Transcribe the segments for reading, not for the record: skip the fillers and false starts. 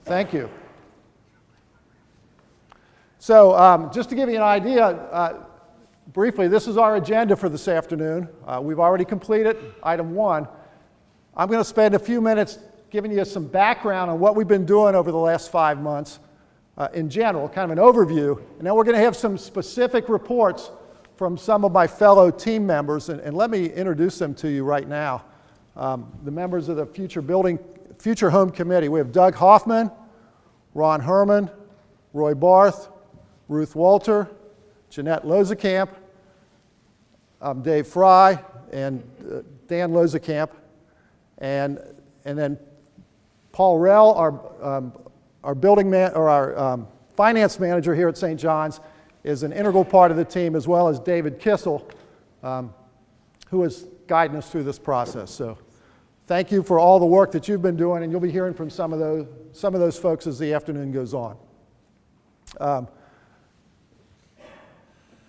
Thank you. So just to give you an idea, briefly, this is our agenda for this afternoon. We've already completed item 1. I'm going to spend a few minutes giving you some background on what we've been doing over the last 5 months in general, kind of an overview. And then we're going to have some specific reports from some of my fellow team members. And let me introduce them to you right now. The members of the Future Home Committee. We have Doug Hoffman, Ron Herman, Roy Barth, Ruth Walter, Jeanette Lozekamp, Dave Fry, and Dan Lozekamp, and then Paul Rell, our finance manager here at St. John's, is an integral part of the team, as well as David Kissel, who is guiding us through this process. So thank you for all the work that you've been doing, and you'll be hearing from some of those folks as the afternoon goes on.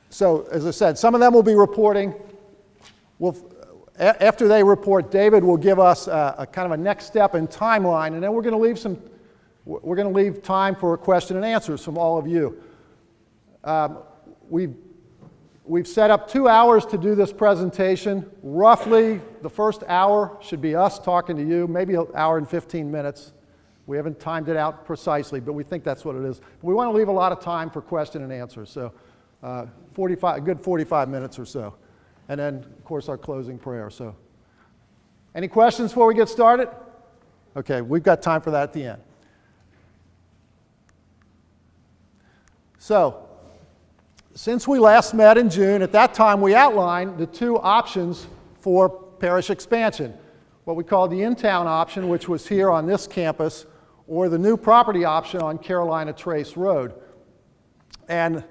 So as I said, some of them will be reporting. After they report, David will give us a kind of a next step and timeline, and then we're going to leave time for question and answers from all of you. We've set up 2 hours to do this presentation. Roughly, the first hour should be us talking to you, maybe an hour and 15 minutes. We haven't timed it out precisely, but we think that's what it is. But we want to leave a lot of time for question and answers, so a good 45 minutes or so. And then, of course, our closing prayer. So, any questions before we get started? Okay, we've got time for that at the end. So, since we last met in June, at that time we outlined the 2 options for parish expansion. What we called the in-town option, which was here on this campus, or the new property option on Carolina Trace Road. And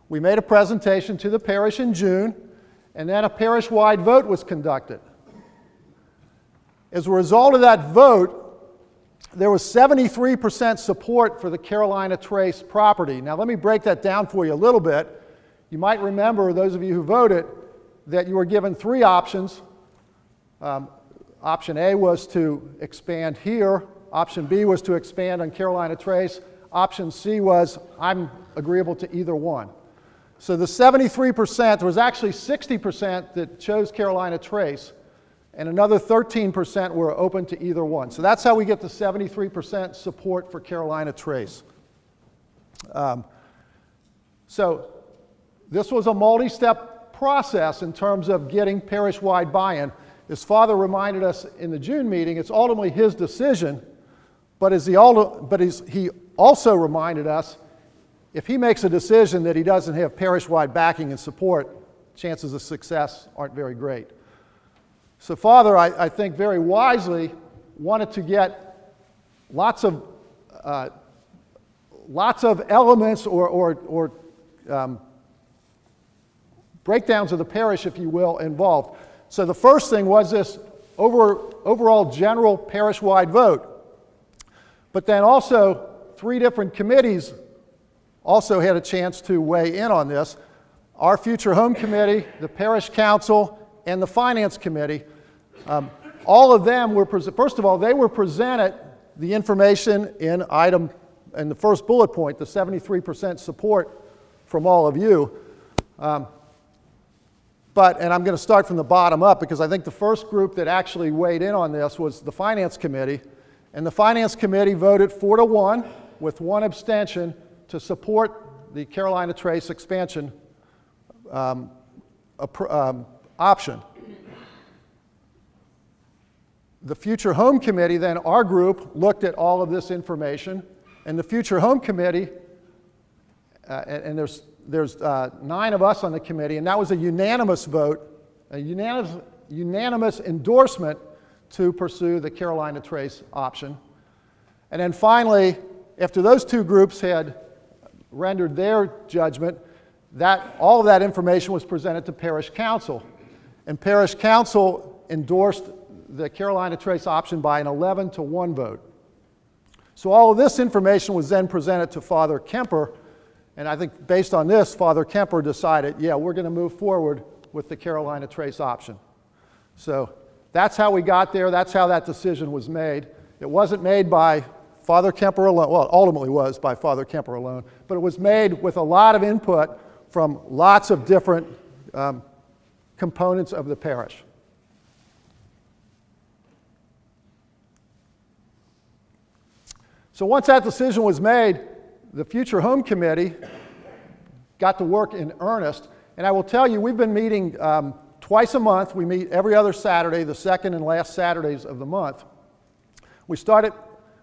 we made a presentation to the parish in June, and then a parish-wide vote was conducted. As a result of that vote, there was 73% support for the Carolina Trace property. Now let me break that down for you a little bit. You might remember, those of you who voted, that you were given 3 options. Option A was to expand here. Option B was to expand on Carolina Trace. Option C was, I'm agreeable to either one. So the 73%, there was actually 60% that chose Carolina Trace, and another 13% were open to either one. So that's how we get the 73% support for Carolina Trace. So this was a multi-step process in terms of getting parish-wide buy-in. As Father reminded us in the June meeting, it's ultimately his decision, but he also reminded us, if he makes a decision that he doesn't have parish-wide backing and support, chances of success aren't very great. So Father, I think very wisely, wanted to get lots of elements or breakdowns of the parish, if you will, involved. So the first thing was this overall general parish-wide vote. But then also 3 different committees also had a chance to weigh in on this. Our Future Home Committee, the Parish Council, and the Finance Committee. All of them were, first of all, they were presented the information in the first bullet point, the 73% support from all of you. And I'm going to start from the bottom up, because I think the first group that actually weighed in on this was the Finance Committee. And the Finance Committee voted 4-1 with 1 abstention to support the Carolina Trace expansion option. The Future Home Committee, then our group, looked at all of this information, and the Future Home Committee, and there's 9 of us on the committee, and that was a unanimous vote, a unanimous endorsement to pursue the Carolina Trace option. And then finally, after those 2 groups had rendered their judgment, all of that information was presented to Parish Council. And Parish Council endorsed the Carolina Trace option by an 11-1 vote. So all of this information was then presented to Father Kemper, and I think based on this, Father Kemper decided, yeah, we're going to move forward with the Carolina Trace option. So that's how we got there. That's how that decision was made. It wasn't made by Father Kemper alone, well, it ultimately was by Father Kemper alone, but it was made with a lot of input from lots of different components of the parish. So once that decision was made, the Future Home Committee got to work in earnest. And I will tell you, we've been meeting twice a month. We meet every other Saturday, the second and last Saturdays of the month. We started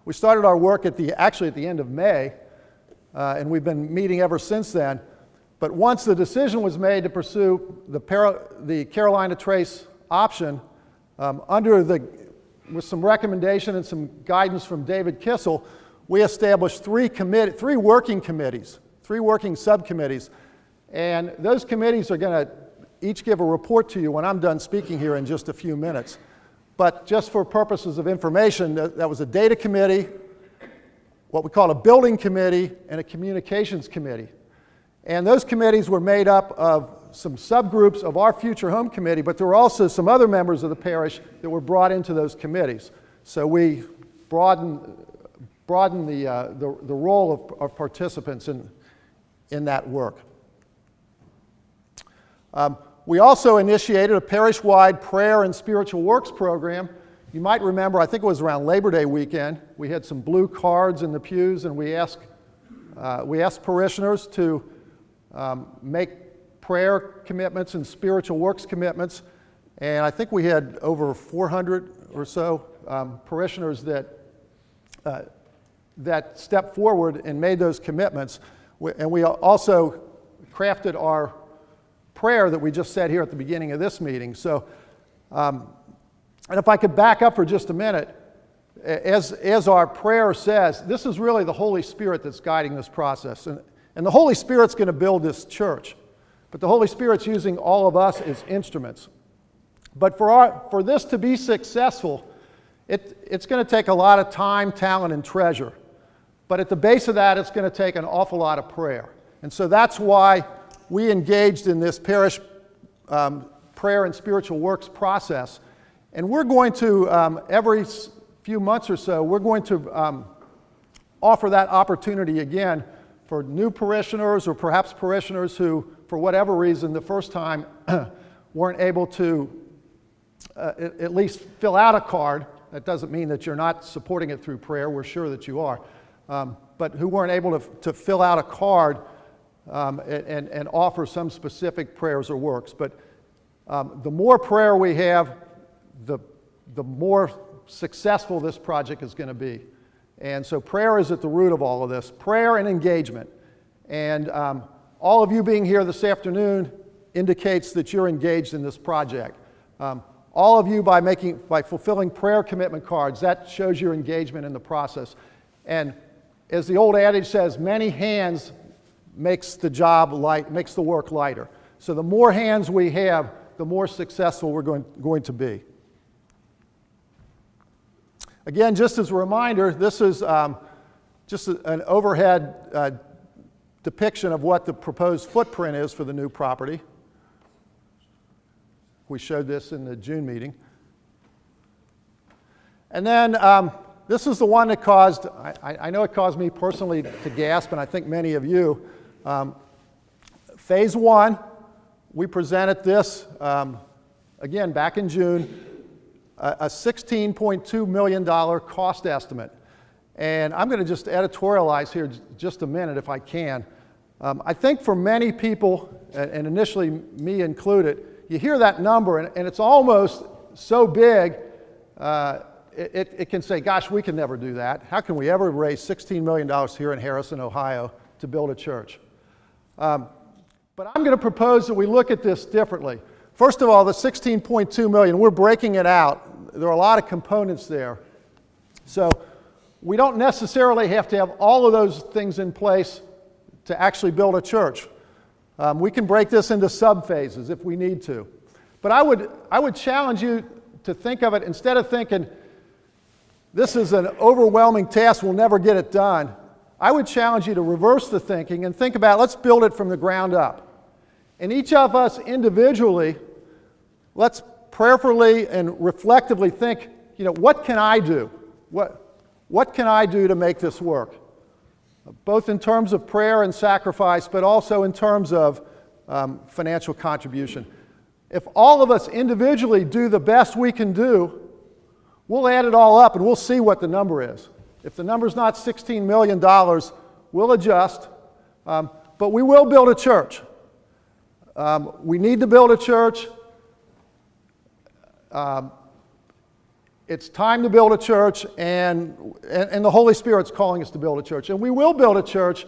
our work actually at the end of May, and we've been meeting ever since then. But once the decision was made to pursue the Carolina Trace option, with some recommendation and some guidance from David Kissel, we established three working subcommittees. And those committees are going to each give a report to you when I'm done speaking here in just a few minutes. But just for purposes of information, that was a data committee, what we call a building committee, and a communications committee. And those committees were made up of some subgroups of our Future Home Committee, but there were also some other members of the parish that were brought into those committees. So we broadened the role of participants in that work. We also initiated a parish-wide prayer and spiritual works program. You might remember, I think it was around Labor Day weekend, we had some blue cards in the pews, and we asked parishioners to make prayer commitments and spiritual works commitments. And I think we had over 400 or so parishioners that stepped forward and made those commitments. And we also crafted our prayer that we just said here at the beginning of this meeting. So, and if I could back up for just a minute, as our prayer says, this is really the Holy Spirit that's guiding this process. And the Holy Spirit's going to build this church. But the Holy Spirit's using all of us as instruments. But for this to be successful, it's going to take a lot of time, talent, and treasure. But at the base of that, it's going to take an awful lot of prayer. And so that's why we engaged in this parish prayer and spiritual works process. And we're going to, every few months or so, we're going to offer that opportunity again for new parishioners or perhaps parishioners who, for whatever reason, the first time weren't able to at least fill out a card. That doesn't mean that you're not supporting it through prayer. We're sure that you are. But who weren't able to fill out a card and offer some specific prayers or works. But the more prayer we have, the more successful this project is going to be. And so prayer is at the root of all of this. Prayer and engagement. And all of you being here this afternoon indicates that you're engaged in this project. All of you by fulfilling prayer commitment cards, that shows your engagement in the process. And as the old adage says, many hands makes the work lighter. So the more hands we have, the more successful we're going to be. Again, just as a reminder, this is just an overhead depiction of what the proposed footprint is for the new property. We showed this in the June meeting. And then this is the one that caused, I know it caused me personally to gasp, and I think many of you. Phase 1, we presented this, again, back in June, a $16.2 million cost estimate. And I'm going to just editorialize here just a minute if I can. I think for many people, and initially me included, you hear that number and it's almost so big, it can say, gosh, we can never do that. How can we ever raise $16 million here in Harrison, Ohio to build a church? But I'm going to propose that we look at this differently. First of all, the $16.2 million, we're breaking it out. There are a lot of components there. So we don't necessarily have to have all of those things in place to actually build a church. We can break this into sub-phases if we need to. But I would challenge you to think of it, instead of thinking, this is an overwhelming task, we'll never get it done. I would challenge you to reverse the thinking and think about, let's build it from the ground up. And each of us individually, let's prayerfully and reflectively think, what can I do? What what can I do to make this work? Both in terms of prayer and sacrifice, but also in terms of financial contribution. If all of us individually do the best we can do, we'll add it all up and we'll see what the number is. If the number's not $16 million, we'll adjust, but we will build a church. We need to build a church. It's time to build a church, and the Holy Spirit's calling us to build a church. And we will build a church,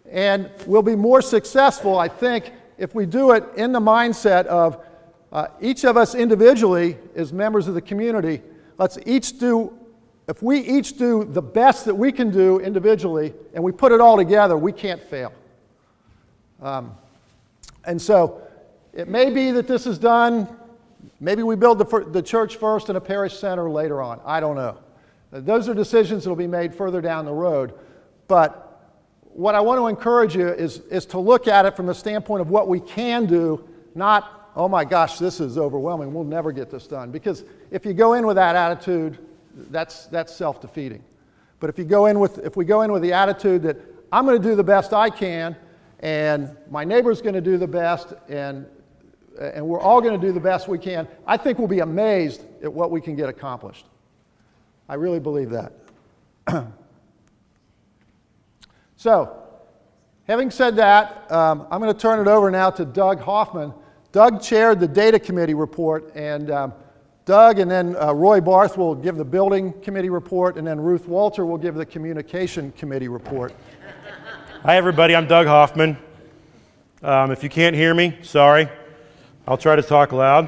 and we'll be more successful, I think, if we do it in the mindset of each of us individually as members of the community. If we each do the best that we can do individually, and we put it all together, we can't fail. And so it may be that this is done. Maybe we build the church first and a parish center later on. I don't know. Those are decisions that will be made further down the road. But what I want to encourage you is to look at it from the standpoint of what we can do, not, oh my gosh, this is overwhelming, we'll never get this done. Because if you go in with that attitude, that's self-defeating. But if we go in with the attitude that I'm going to do the best I can, and my neighbor's going to do the best, and we're all going to do the best we can, I think we'll be amazed at what we can get accomplished. I really believe that. So, having said that, I'm going to turn it over now to Doug Hoffman. Doug chaired the data committee report, and Doug and then Roy Barth will give the building committee report, and then Ruth Walter will give the communication committee report. Hi everybody, I'm Doug Hoffman. If you can't hear me, sorry. I'll try to talk loud.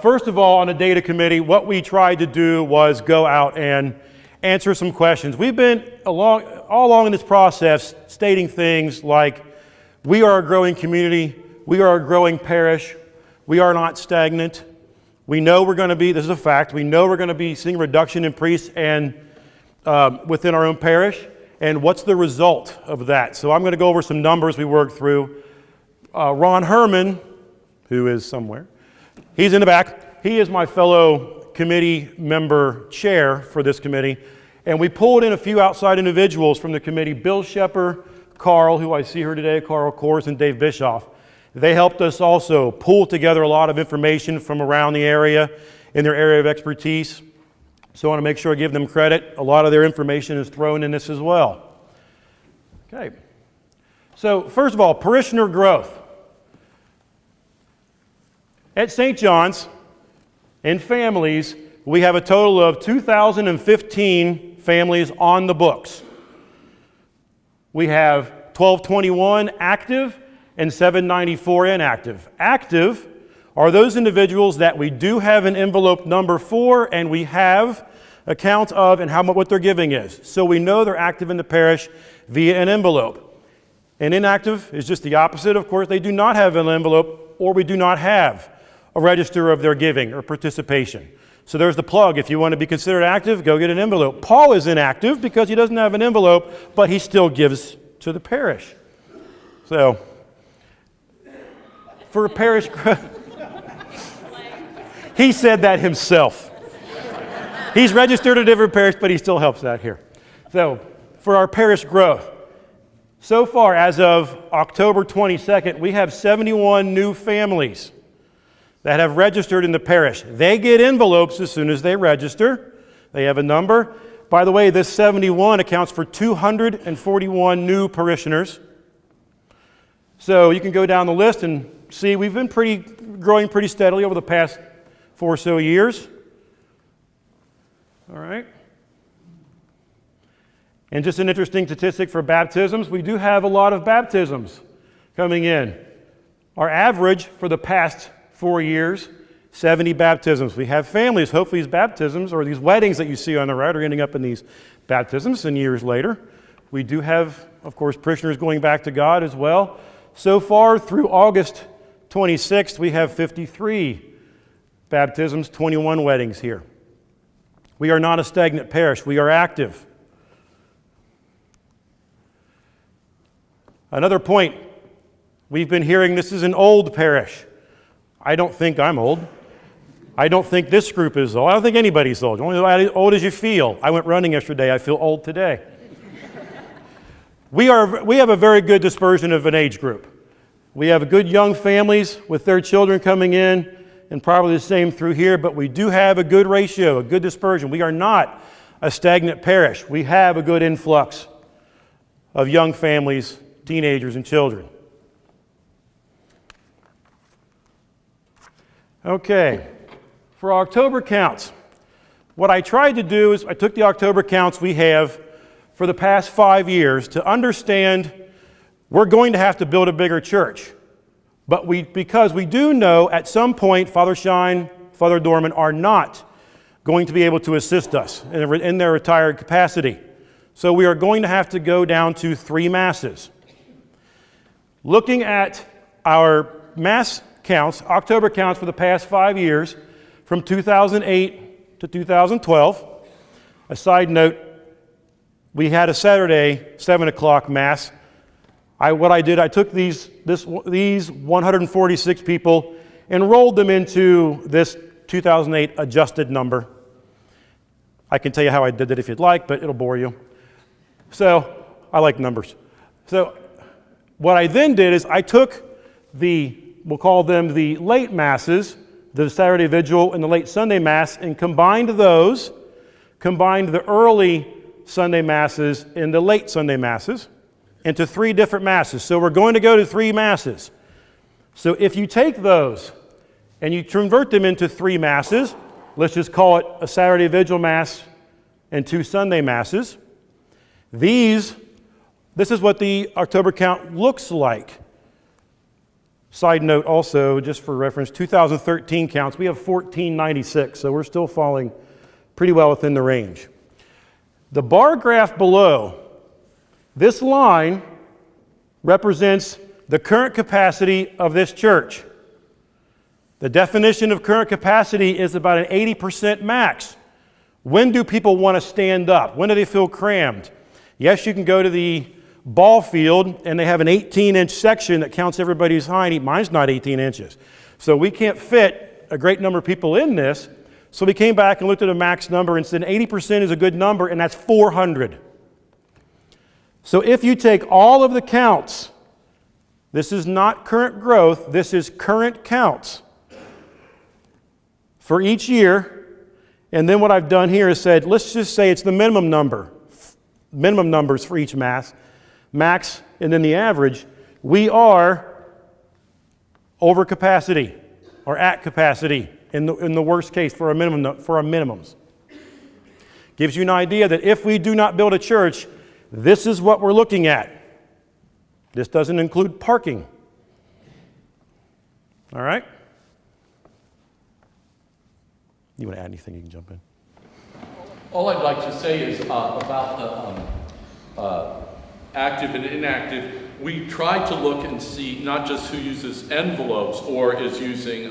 First of all, on the data committee, what we tried to do was go out and answer some questions. We've been all along in this process stating things like, we are a growing community, we are a growing parish, we are not stagnant. We know we're going to be, this is a fact, we know we're going to be seeing a reduction in priests and within our own parish. And what's the result of that? So I'm going to go over some numbers we worked through. Ron Herman, who is somewhere, he's in the back. He is my fellow committee member chair for this committee. And we pulled in a few outside individuals from the committee, Bill Shepard, Carl, who I see here today, Carl Kors, and Dave Bischoff. They helped us also pull together a lot of information from around the area in their area of expertise. So I want to make sure I give them credit. A lot of their information is thrown in this as well. Okay. So first of all, parishioner growth. At St. John's, in families, we have a total of 2,015 families on the books. We have 1,221 active and 794 inactive. Active are those individuals that we do have an envelope number for, and we have a count of and what their giving is. So we know they're active in the parish via an envelope. And inactive is just the opposite, of course. They do not have an envelope, or we do not have a register of their giving or participation. So there's the plug. If you want to be considered active, go get an envelope. Paul is inactive because he doesn't have an envelope, but he still gives to the parish. So, for a parish growth, he said that himself. He's registered at a different parish, but he still helps out here. So, for our parish growth, so far as of October 22nd, we have 71 new families that have registered in the parish. They get envelopes as soon as they register. They have a number. By the way, this 71 accounts for 241 new parishioners. So you can go down the list and see we've been growing pretty steadily over the past 4 or so years. All right. And just an interesting statistic for baptisms, we do have a lot of baptisms coming in. Our average for the past 4 years, 70 baptisms. We have families, hopefully these baptisms or these weddings that you see on the right are ending up in these baptisms and years later. We do have, of course, parishioners going back to God as well. So far through August 26th, we have 53 baptisms, 21 weddings here. We are not a stagnant parish. We are active. Another point, we've been hearing this is an old parish. I don't think I'm old. I don't think this group is old. I don't think anybody's old. You're only as old as you feel. I went running yesterday. I feel old today. We have a very good dispersion of an age group. We have good young families with their children coming in, and probably the same through here, but we do have a good ratio, a good dispersion. We are not a stagnant parish. We have a good influx of young families, teenagers, and children. Okay, for October counts, what I tried to do is I took the October counts we have for the past 5 years to understand we're going to have to build a bigger church. But because we do know at some point Father Shine, Father Dorman are not going to be able to assist us in their retired capacity. So we are going to have to go down to 3 masses. Looking at our mass counts, October counts for the past 5 years, from 2008 to 2012, a side note, we had a Saturday 7 o'clock mass. What I did, I took these 146 people and rolled them into this 2008 adjusted number. I can tell you how I did it if you'd like, but it'll bore you. So, I like numbers. So, what I then did is I took we'll call them the late masses, the Saturday Vigil and the late Sunday Mass, and combined the early Sunday Masses and the late Sunday Masses into 3 different masses. So we're going to go to 3 masses. So if you take those and you convert them into 3 masses, let's just call it a Saturday Vigil Mass and 2 Sunday Masses. This is what the October count looks like. Side note also, just for reference, 2013 counts, we have 1496, so we're still falling pretty well within the range. The bar graph below, this line represents the current capacity of this church. The definition of current capacity is about an 80% max. When do people want to stand up? When do they feel crammed? Yes, you can go to the ball field and they have an 18-inch section that counts everybody's height. Mine's not 18 inches. So we can't fit a great number of people in this. So we came back and looked at a max number and said 80% is a good number, and that's 400. So if you take all of the counts, this is not current growth, this is current counts for each year, and then what I've done here is said, let's just say it's the minimum numbers for each max, and then the average. We are over capacity or at capacity in the worst case for our minimums. Gives you an idea that if we do not build a church, this is what we're looking at. This doesn't include parking. All right? You want to add anything, you can jump in. All I'd like to say is about the active and inactive. We tried to look and see not just who uses envelopes or is using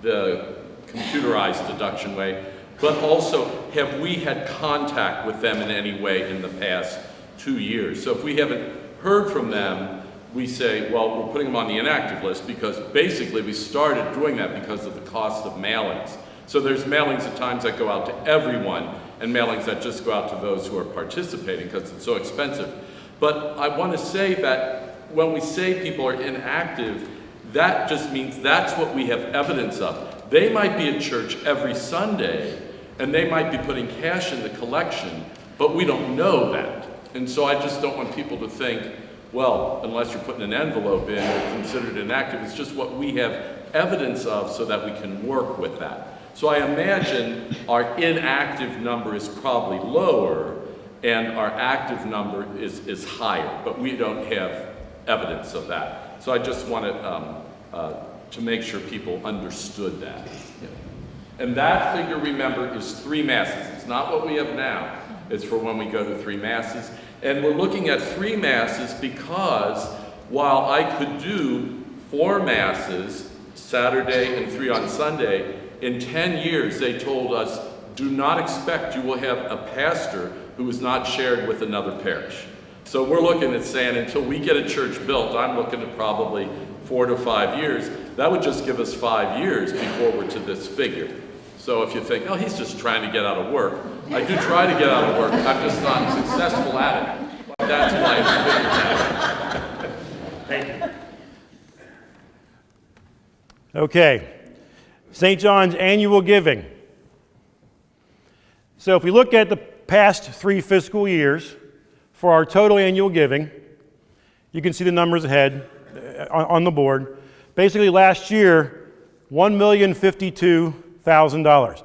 the computerized deduction way, but also have we had contact with them in any way in the past 2 years. So if we haven't heard from them, we say, well, we're putting them on the inactive list because basically we started doing that because of the cost of mailings. So there's mailings at times that go out to everyone and mailings that just go out to those who are participating because it's so expensive. But I want to say that when we say people are inactive, that just means that's what we have evidence of. They might be at church every Sunday and they might be putting cash in the collection, but we don't know that. And so I just don't want people to think, well, unless you're putting an envelope in, you're considered inactive. It's just what we have evidence of so that we can work with that. So I imagine our inactive number is probably lower and our active number is higher, but we don't have evidence of that. So I just wanted to make sure people understood that. And that figure, remember, is 3 masses. It's not what we have now. It's for when we go to 3 masses. And we're looking at 3 masses because while I could do 4 masses, Saturday and 3 on Sunday, in 10 years they told us, do not expect you will have a pastor who is not shared with another parish. So we're looking at saying until we get a church built, I'm looking at probably 4 to 5 years, That would just give us 5 years before we're to this figure. So if you think, oh, he's just trying to get out of work, I do try to get out of work, I'm just not successful at it. That's why it's Thank you. Okay, St. John's annual giving. So if we look at the past 3 fiscal years for our total annual giving, you can see the numbers ahead on the board. Basically last year, $1,052,000.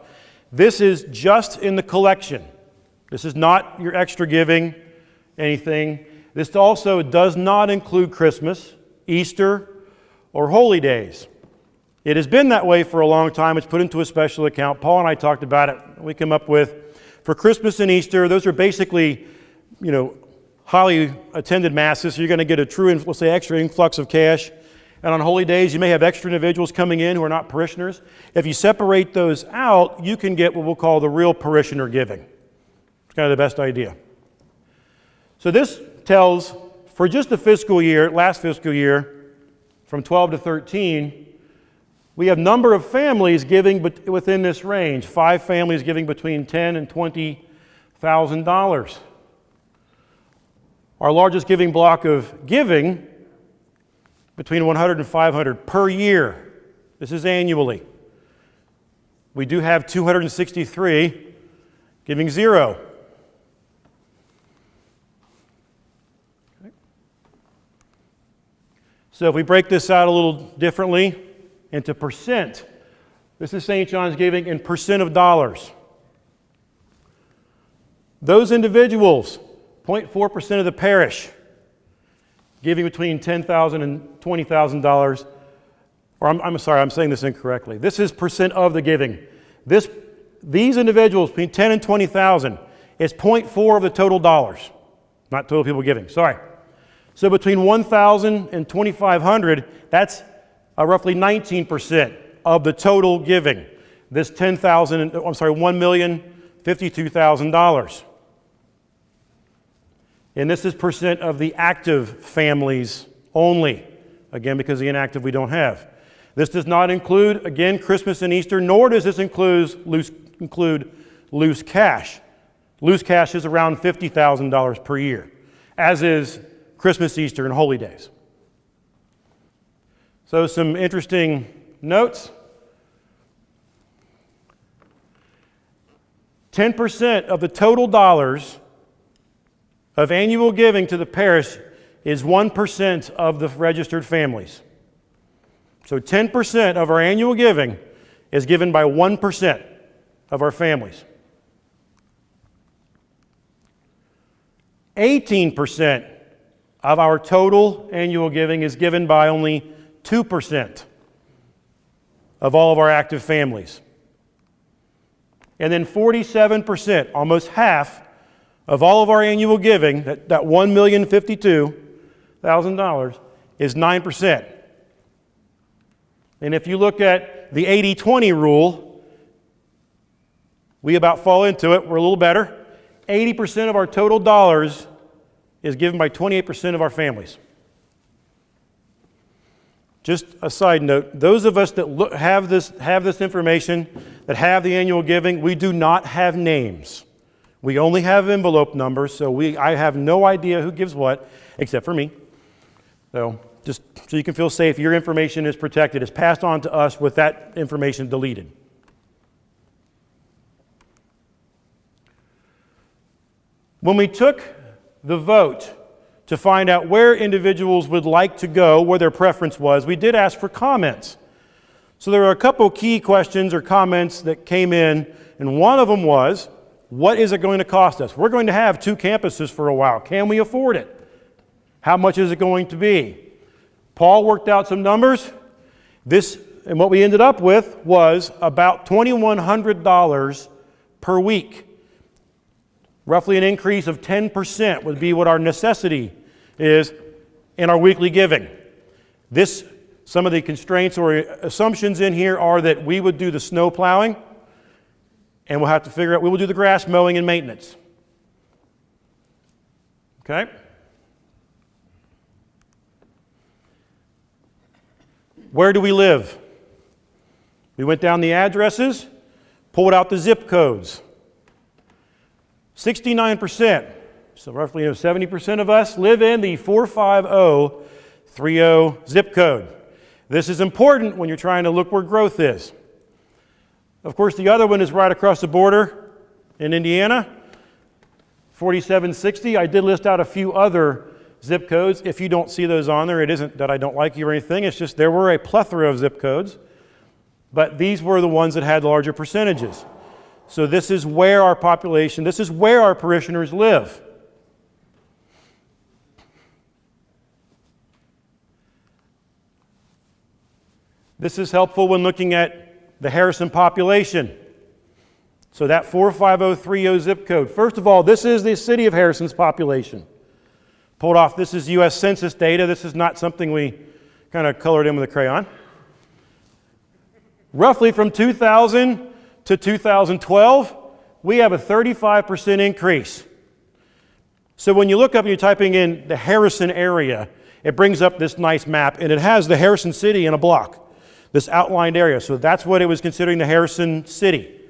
This is just in the collection. This is not your extra giving, anything. This also does not include Christmas, Easter, or holy days. It has been that way for a long time. It's put into a special account. Paul and I talked about it. We come up with, for Christmas and Easter, those are basically, highly attended masses. So you're going to get a true, let's say, extra influx of cash. And on holy days, you may have extra individuals coming in who are not parishioners. If you separate those out, you can get what we'll call the real parishioner giving. It's kind of the best idea. So this tells, for just the fiscal year, last fiscal year, from 12 to 13, we have number of families giving within this range. 5 families giving between $10,000 and $20,000. Our largest giving block of giving, between 100 and 500 per year. This is annually. We do have 263 giving 0. Okay. So if we break this out a little differently into percent, this is St. John's giving in percent of dollars. Those individuals, 0.4% of the parish, giving between $10,000 and $20,000, or I'm sorry, I'm saying this incorrectly. This is percent of the giving. These individuals between 10 and 20,000 is 0.4 of the total dollars, not total people giving. Sorry. So between 1,000 and 2,500, that's roughly 19% of the total giving. This $1,052,000. And this is percent of the active families only. Again, because the inactive we don't have. This does not include, again, Christmas and Easter, nor does this include loose cash. Loose cash is around $50,000 per year, as is Christmas, Easter, and holy days. So some interesting notes. 10% of the total dollars of annual giving to the parish is 1% of the registered families. So 10% of our annual giving is given by 1% of our families. 18% of our total annual giving is given by only 2% of all of our active families. And then 47%, almost half, of all of our annual giving, that $1,052,000, is 9%. And if you look at the 80-20 rule, we about fall into it. We're a little better. 80% of our total dollars is given by 28% of our families. Just a side note, those of us that have this information, that have the annual giving, we do not have names. We only have envelope numbers, so I have no idea who gives what, except for me. So just so you can feel safe, your information is protected. It's passed on to us with that information deleted. When we took the vote to find out where individuals would like to go, where their preference was, we did ask for comments. So there were a couple key questions or comments that came in, and one of them was, what is it going to cost us? We're going to have 2 campuses for a while. Can we afford it? How much is it going to be? Paul worked out some numbers. And what we ended up with was about $2,100 per week. Roughly an increase of 10% would be what our necessity is in our weekly giving. Some of the constraints or assumptions in here are that we would do the snow plowing, and we'll have to figure out, we will do the grass mowing and maintenance. Okay? Where do we live? We went down the addresses, pulled out the zip codes. 69%, so roughly 70% of us live in the 45030 zip code. This is important when you're trying to look where growth is. Of course, the other one is right across the border in Indiana, 4760. I did list out a few other zip codes. If you don't see those on there, it isn't that I don't like you or anything. It's just there were a plethora of zip codes, but these were the ones that had larger percentages. So this is where our population, this is where our parishioners live. This is helpful when looking at the Harrison population. So that 45030 zip code. First of all, this is the city of Harrison's population. Pulled off, this is U.S. Census data. This is not something we kind of colored in with a crayon. Roughly from 2000 to 2012, we have a 35% increase. So when you look up and you're typing in the Harrison area, it brings up this nice map, and it has the Harrison city in a block, this outlined area. So that's what it was considering the Harrison city.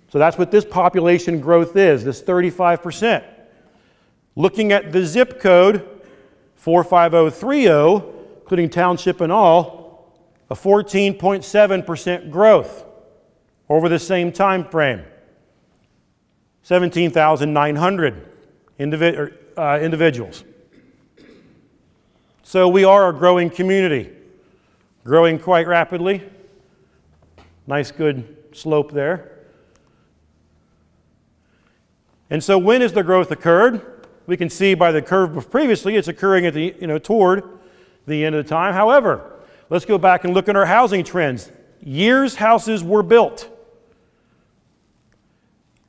So that's what this population growth is, this 35%. Looking at the zip code, 45030, including township and all, a 14.7% growth over the same time frame. 17,900 individuals. So we are a growing community, growing quite rapidly. Nice good slope there. And so when has the growth occurred? We can see by the curve previously, it's occurring at the, toward the end of the time. However, let's go back and look at our housing trends. Years houses were built.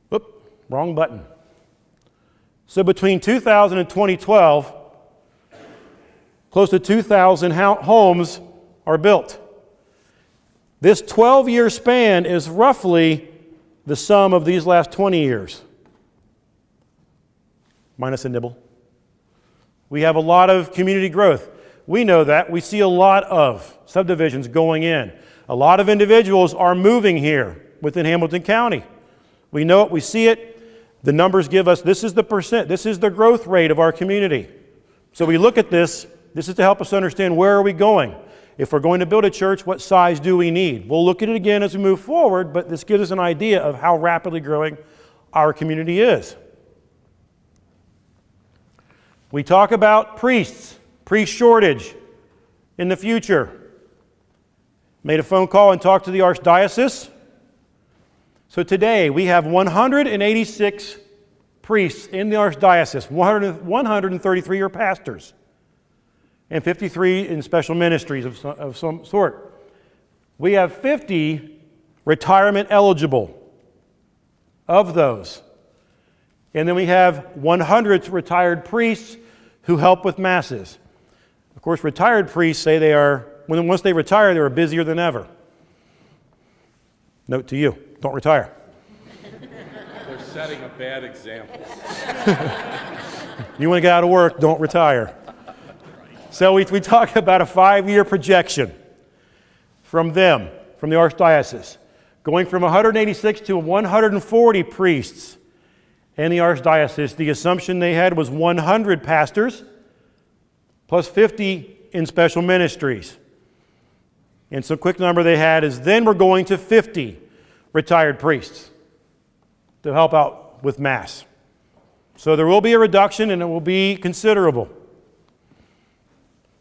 Whoop, wrong button. So between 2000 and 2012, close to 2,000 homes are built. This 12-year span is roughly the sum of these last 20 years. Minus a nibble. We have a lot of community growth. We know that. We see a lot of subdivisions going in. A lot of individuals are moving here within Hamilton County. We know it. We see it. The numbers give us, this is the percent. This is the growth rate of our community. So we look at this. This is to help us understand where are we going. If we're going to build a church, what size do we need? We'll look at it again as we move forward, but this gives us an idea of how rapidly growing our community is. We talk about priests, priest shortage in the future. Made a phone call and talked to the Archdiocese. So today we have 186 priests in the Archdiocese. 133 are pastors and 53 in special ministries of some sort. We have 50 retirement eligible of those. And then we have 100 retired priests who help with masses. Of course, retired priests say once they retire, they are busier than ever. Note to you, don't retire. They're setting a bad example. You want to get out of work, don't retire. So we talk about a 5-year projection from them, from the Archdiocese, going from 186 to 140 priests in the Archdiocese. The assumption they had was 100 pastors plus 50 in special ministries. And so quick number they had is then we're going to 50 retired priests to help out with Mass. So there will be a reduction, and it will be considerable.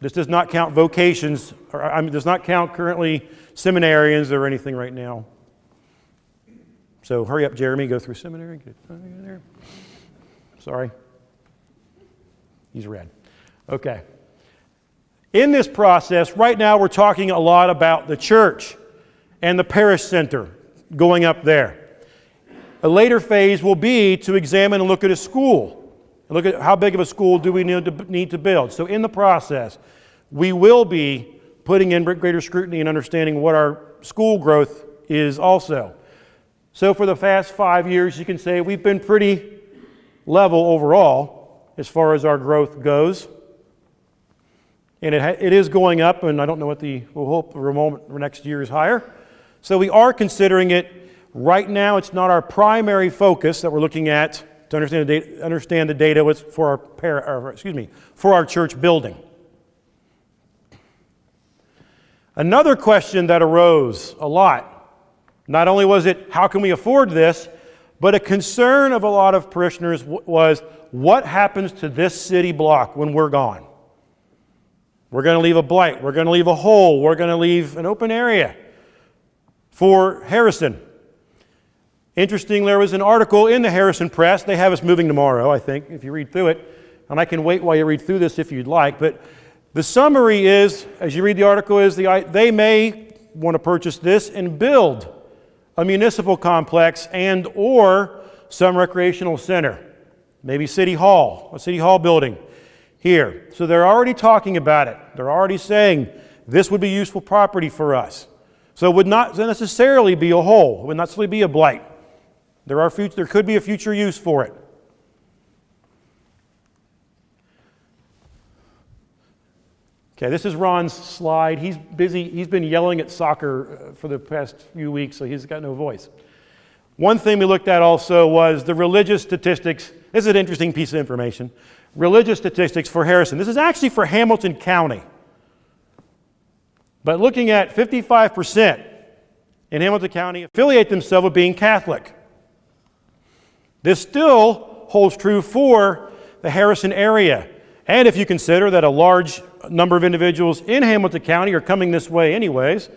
This does not count vocations, does not count currently seminarians or anything right now. So hurry up, Jeremy, go through seminary. Get there. Sorry. He's red. Okay. In this process, right now we're talking a lot about the church and the parish center going up there. A later phase will be to examine and look at a school. Look at how big of a school do we need to build. So in the process, we will be putting in greater scrutiny and understanding what our school growth is also. So for the past 5 years, you can say we've been pretty level overall as far as our growth goes. and it is going up, and I don't know what we'll hope the moment for next year is higher. So we are considering it. Right now, it's not our primary focus that we're looking at to understand the data for our church building. Another question that arose a lot, not only was it, how can we afford this, but a concern of a lot of parishioners was, what happens to this city block when we're gone? We're going to leave a blight, we're going to leave a hole, we're going to leave an open area for Harrison. Interesting, there was an article in the Harrison Press. They have us moving tomorrow, I think, if you read through it. And I can wait while you read through this if you'd like. But the summary is, as you read the article, is they may want to purchase this and build a municipal complex and or some recreational center. Maybe City Hall, a City Hall building here. So they're already talking about it. They're already saying this would be useful property for us. So it would not necessarily be a hole. It would not necessarily be a blight. There could be a future use for it. Okay, this is Ron's slide. He's busy. He's been yelling at soccer for the past few weeks, so he's got no voice. One thing we looked at also was the religious statistics. This is an interesting piece of information. Religious statistics for Harrison. This is actually for Hamilton County. But looking at 55% in Hamilton County affiliate themselves with being Catholic. This still holds true for the Harrison area. And if you consider that a large number of individuals in Hamilton County are coming this way anyways,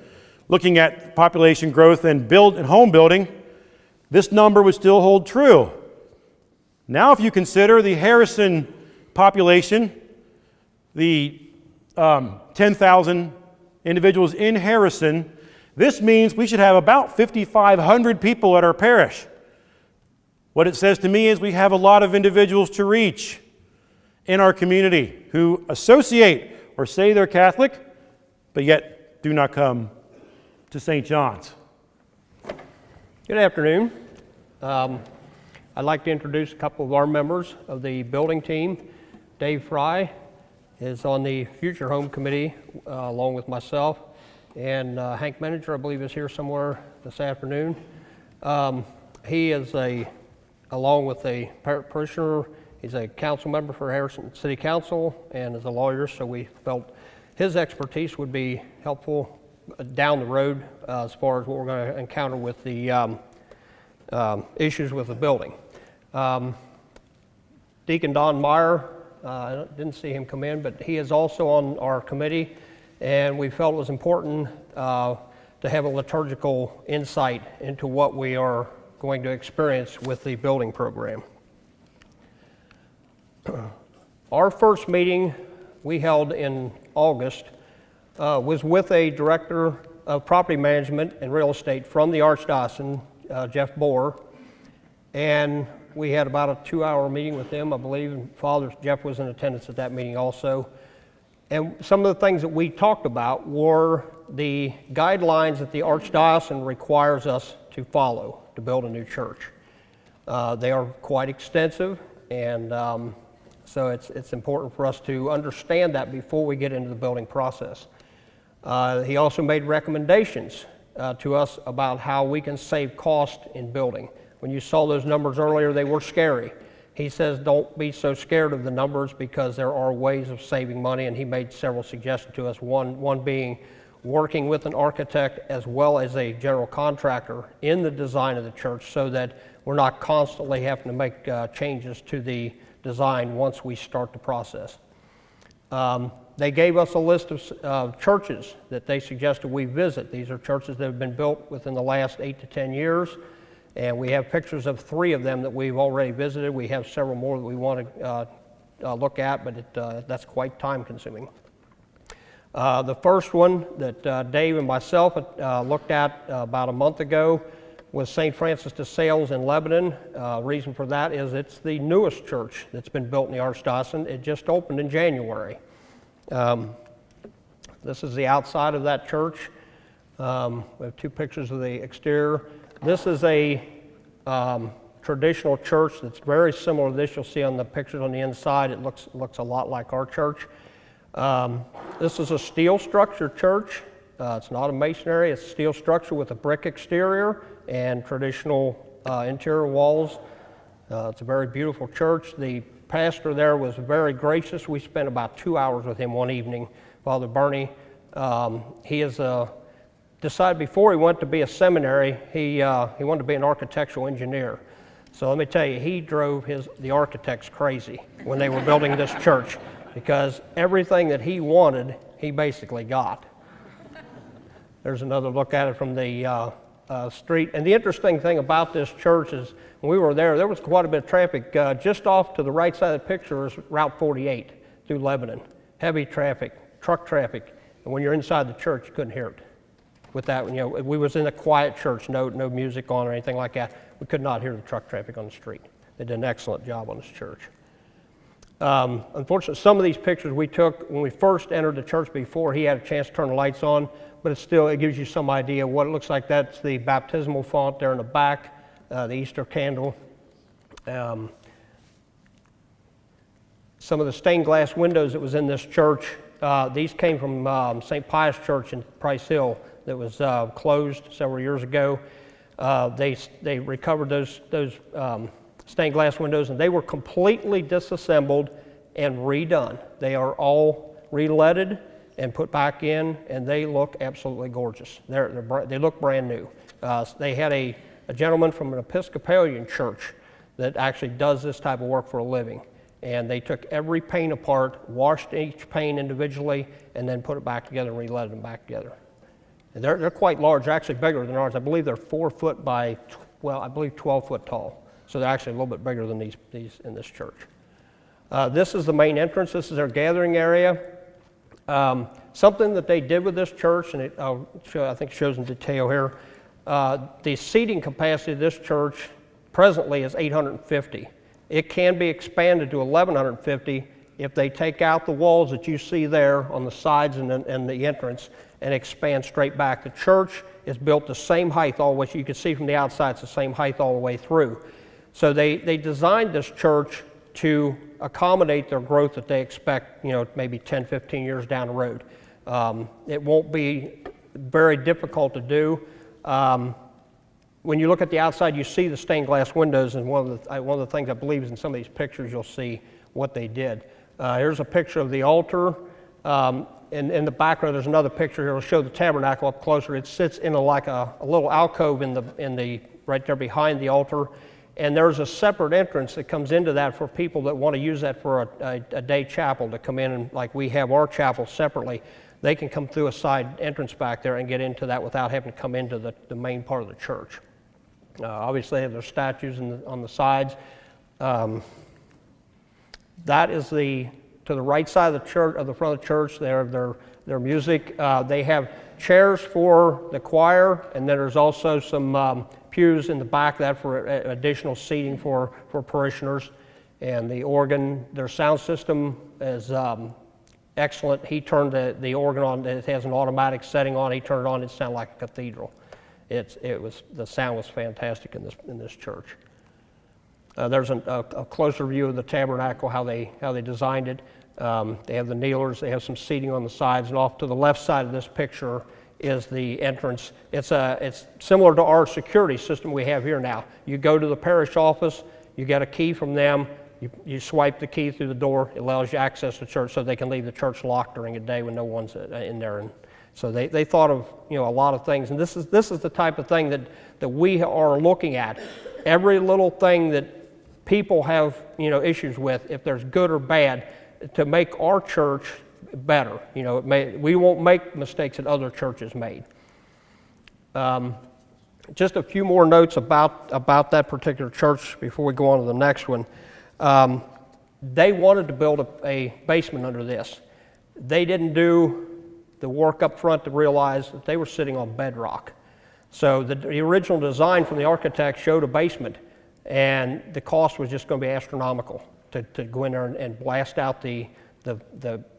looking at population growth and home building, this number would still hold true. Now if you consider the Harrison population, the 10,000 individuals in Harrison, this means we should have about 5,500 people at our parish. What it says to me is we have a lot of individuals to reach in our community who associate or say they're Catholic, but yet do not come to St. John's. Good afternoon. I'd like to introduce a couple of our members of the building team. Dave Fry is on the Future Home Committee along with myself, and Hank Meninger, I believe, is here somewhere this afternoon. He is along with a parishioner, he's a council member for Harrison City Council and is a lawyer, so we felt his expertise would be helpful down the road as far as what we're going to encounter with the issues with the building. Deacon Don Meyer, I didn't see him come in, but he is also on our committee, and we felt it was important to have a liturgical insight into what we are going to experience with the building program. Our first meeting we held in August was with a director of property management and real estate from the Archdiocese, Jeff Bohr, and we had about a 2-hour meeting with him, I believe, and Jeff was in attendance at that meeting also. And some of the things that we talked about were the guidelines that the Archdiocese requires us to follow to build a new church. They are quite extensive, and so it's important for us to understand that before we get into the building process. He also made recommendations to us about how we can save cost in building. When you saw those numbers earlier, they were scary. He says don't be so scared of the numbers because there are ways of saving money, and he made several suggestions to us, one being working with an architect as well as a general contractor in the design of the church so that we're not constantly having to make changes to the design once we start the process. They gave us a list of churches that they suggested we visit. These are churches that have been built within the last 8 to 10 years, and we have pictures of 3 of them that we've already visited. We have several more that we want to look at, but that's quite time consuming. The first one that Dave and myself looked at about a month ago was St. Francis de Sales in Lebanon. Reason for that is it's the newest church that's been built in the Archdiocese. It just opened in January. This is the outside of that church. We have 2 pictures of the exterior. This is a traditional church that's very similar to this. You'll see on the pictures on the inside, it looks a lot like our church. This is a steel structure church. It's not a masonry, it's a steel structure with a brick exterior and traditional interior walls. It's a very beautiful church. The pastor there was very gracious. We spent about 2 hours with him one evening, Father Bernie. He is decided before he went to be a seminary, he wanted to be an architectural engineer. So let me tell you, he drove the architects crazy when they were building this church, because everything that he wanted, he basically got. There's another look at it from the street. And the interesting thing about this church is when we were there was quite a bit of traffic. Just off to the right side of the picture is Route 48 through Lebanon. Heavy traffic, truck traffic. And when you're inside the church, you couldn't hear it. With that, we was in a quiet church, no music on or anything like that. We could not hear the truck traffic on the street. They did an excellent job on this church. Unfortunately, some of these pictures we took when we first entered the church before he had a chance to turn the lights on, but it gives you some idea of what it looks like. That's the baptismal font there in the back, the Easter candle. Some of the stained glass windows that was in this church, these came from St. Pius Church in Price Hill that was closed several years ago. They recovered those stained glass windows, and they were completely disassembled and redone. They are all re-leaded and put back in, and they look absolutely gorgeous. They look brand new. They had a gentleman from an Episcopalian church that actually does this type of work for a living, and they took every pane apart, washed each pane individually, and then put it back together and re-leaded them back together. And they're quite large, actually bigger than ours. I believe they're 4 foot by 12 foot tall. So they're actually a little bit bigger than these in this church. This is the main entrance. This is our gathering area. Something that they did with this church, and I think it shows in detail here, the seating capacity of this church presently is 850. It can be expanded to 1,150 if they take out the walls that you see there on the sides and the entrance and expand straight back. The church is built the same height all the way. So you can see from the outside it's the same height all the way through. So they designed this church to accommodate their growth that they expect, maybe 10, 15 years down the road. It won't be very difficult to do. When you look at the outside, you see the stained glass windows, and one of the things I believe is in some of these pictures you'll see what they did. Here's a picture of the altar. In the background, there's another picture here. It'll show the tabernacle up closer. It sits in like a little alcove in the right there behind the altar. And there's a separate entrance that comes into that for people that want to use that for a day chapel, to come in and, like we have our chapel separately, they can come through a side entrance back there and get into that without having to come into the main part of the church. Obviously, they have their statues on the sides. That is to the right side of the church, of the front of the church. They have their music. They have chairs for the choir, and then there's also some pews in the back of that for additional seating for parishioners. And the organ, their sound system is excellent. He turned the organ on. It has an automatic setting on. He turned it on. It sounded like a cathedral. The sound was fantastic in this church. There's a closer view of the tabernacle, how they designed it. They have the kneelers. They have some seating on the sides, and off to the left side of this picture is the entrance. It's similar to our security system we have here now. You go to the parish office, you get a key from them, you swipe the key through the door, it allows you access to church so they can leave the church locked during a day when no one's in there. And so they thought of a lot of things, and this is the type of thing that we are looking at. Every little thing that people have issues with, if there's good or bad, to make our church better. We won't make mistakes that other churches made. Just a few more notes about that particular church before we go on to the next one. They wanted to build a basement under this. They didn't do the work up front to realize that they were sitting on bedrock. So the original design from the architect showed a basement, and the cost was just going to be astronomical to go in there and blast out the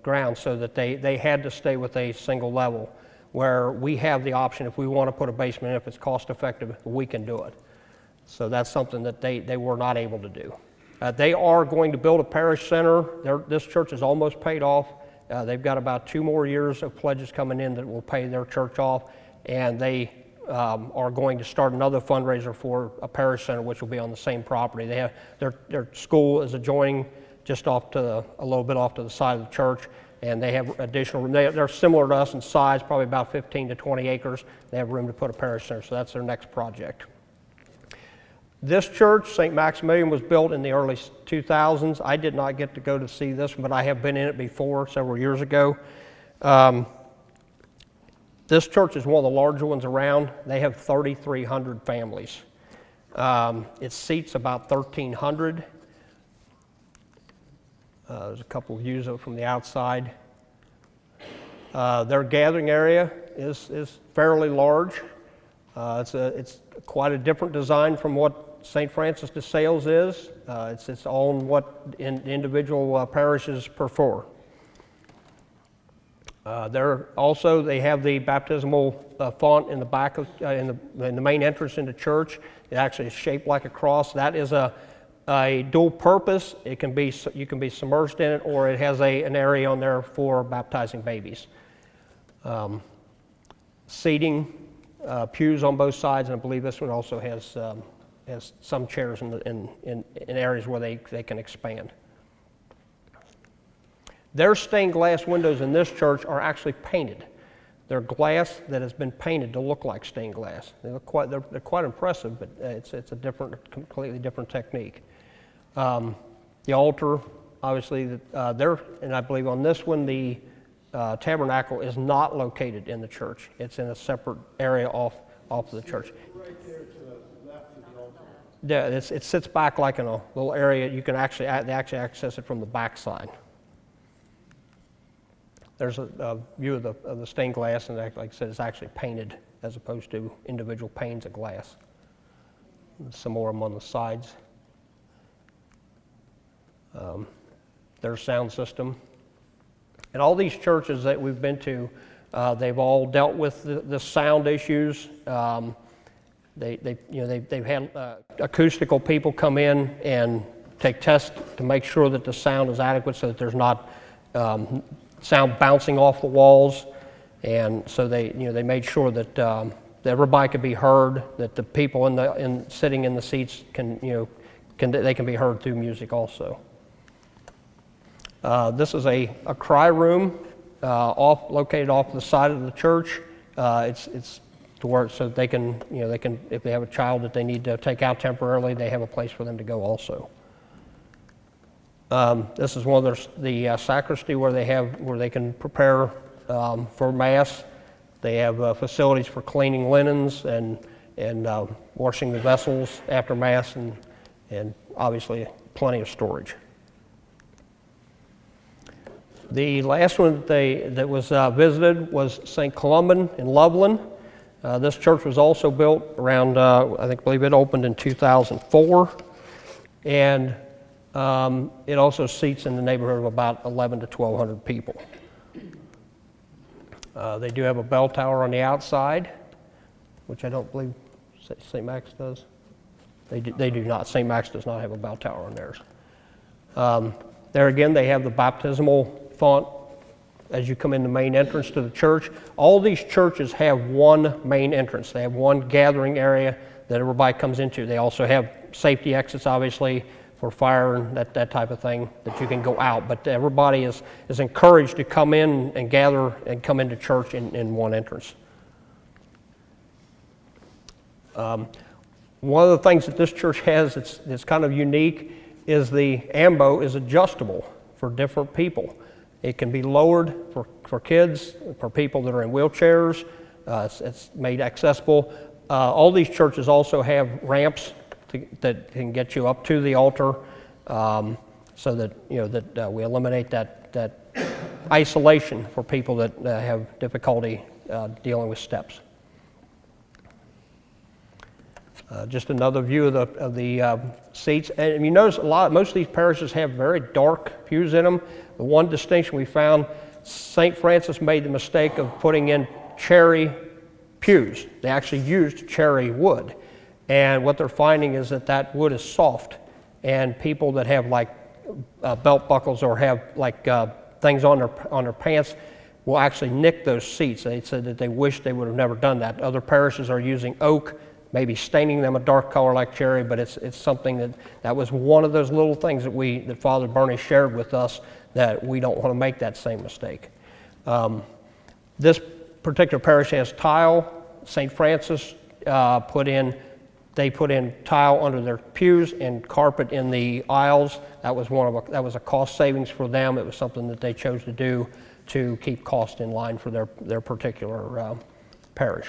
ground, so that they had to stay with a single level, where we have the option, if we want to put a basement in, if it's cost effective, we can do it. So that's something that they were not able to do. They are going to build a parish center. This church is almost paid off. They've got about 2 more years of pledges coming in that will pay their church off, and they are going to start another fundraiser for a parish center, which will be on the same property. They have their school is adjoining just off to a little bit off to the side of the church, and they have additional. They're similar to us in size, probably about 15 to 20 acres. They have room to put a parish center, so that's their next project. This church, St. Maximilian, was built in the early 2000s. I did not get to go to see this one, but I have been in it before several years ago. This church is one of the larger ones around. They have 3,300 families. It seats about 1,300. There's a couple of views of it from the outside. Their gathering area is fairly large. It's quite a different design from what St. Francis de Sales is. It's on what individual parishes prefer. They have the baptismal font in the back of in the main entrance into church. It actually is shaped like a cross. That is a dual purpose. You can be submerged in it, or it has an area on there for baptizing babies. Seating, pews on both sides, and I believe this one also has some chairs in areas where they can expand. Their stained glass windows in this church are actually painted. They're glass that has been painted to look like stained glass. They're quite impressive, but it's a completely different technique. The altar, obviously, and I believe on this one, the tabernacle is not located in the church. It's in a separate area off the church. Right there to the left of the altar. Yeah, it sits back like in a little area. You can actually access it from the back side. There's a view of the stained glass, and like I said, it's actually painted as opposed to individual panes of glass. Some more of them on the sides. Their sound system. And all these churches that we've been to, they've all dealt with the sound issues. They've had acoustical people come in and take tests to make sure that the sound is adequate, so that there's not sound bouncing off the walls, and so they made sure that everybody could be heard, that the people sitting in the seats can be heard through music also. This is a cry room located off the side of the church. It's to where so they can if they have a child that they need to take out temporarily, they have a place for them to go also. This is one of the sacristy where they can prepare for Mass. They have facilities for cleaning linens and washing the vessels after Mass, and obviously plenty of storage. The last one that was visited was St. Columban in Loveland. This church was also built around, I believe it opened in 2004, and it also seats in the neighborhood of about 1,100 to 1,200 people. They do have a bell tower on the outside, which I don't believe St. Max does. They do not. St. Max does not have a bell tower on theirs. There again, they have the baptismal font as you come in the main entrance to the church. All these churches have one main entrance. They have one gathering area that everybody comes into. They also have safety exits, obviously, for fire and that type of thing, that you can go out. But everybody is encouraged to come in and gather and come into church in one entrance. One of the things that this church has that's kind of unique is the ambo is adjustable for different people. It can be lowered for kids, for people that are in wheelchairs. It's made accessible. All these churches also have ramps that can get you up to the altar, so that we eliminate that isolation for people that have difficulty dealing with steps. Just another view of the seats, and you notice most of these parishes have very dark pews in them. The one distinction we found, St. Francis made the mistake of putting in cherry pews. They actually used cherry wood, and what they're finding is that wood is soft, and people that have like belt buckles or have like things on their pants will actually nick those seats. They said that they wish they would have never done that. Other parishes are using oak, maybe staining them a dark color like cherry, but it's something that was one of those little things that Father Bernie shared with us, that we don't want to make that same mistake. This particular parish has tile. St. Francis put in tile under their pews and carpet in the aisles. That was a cost savings for them. It was something that they chose to do to keep cost in line for their particular parish.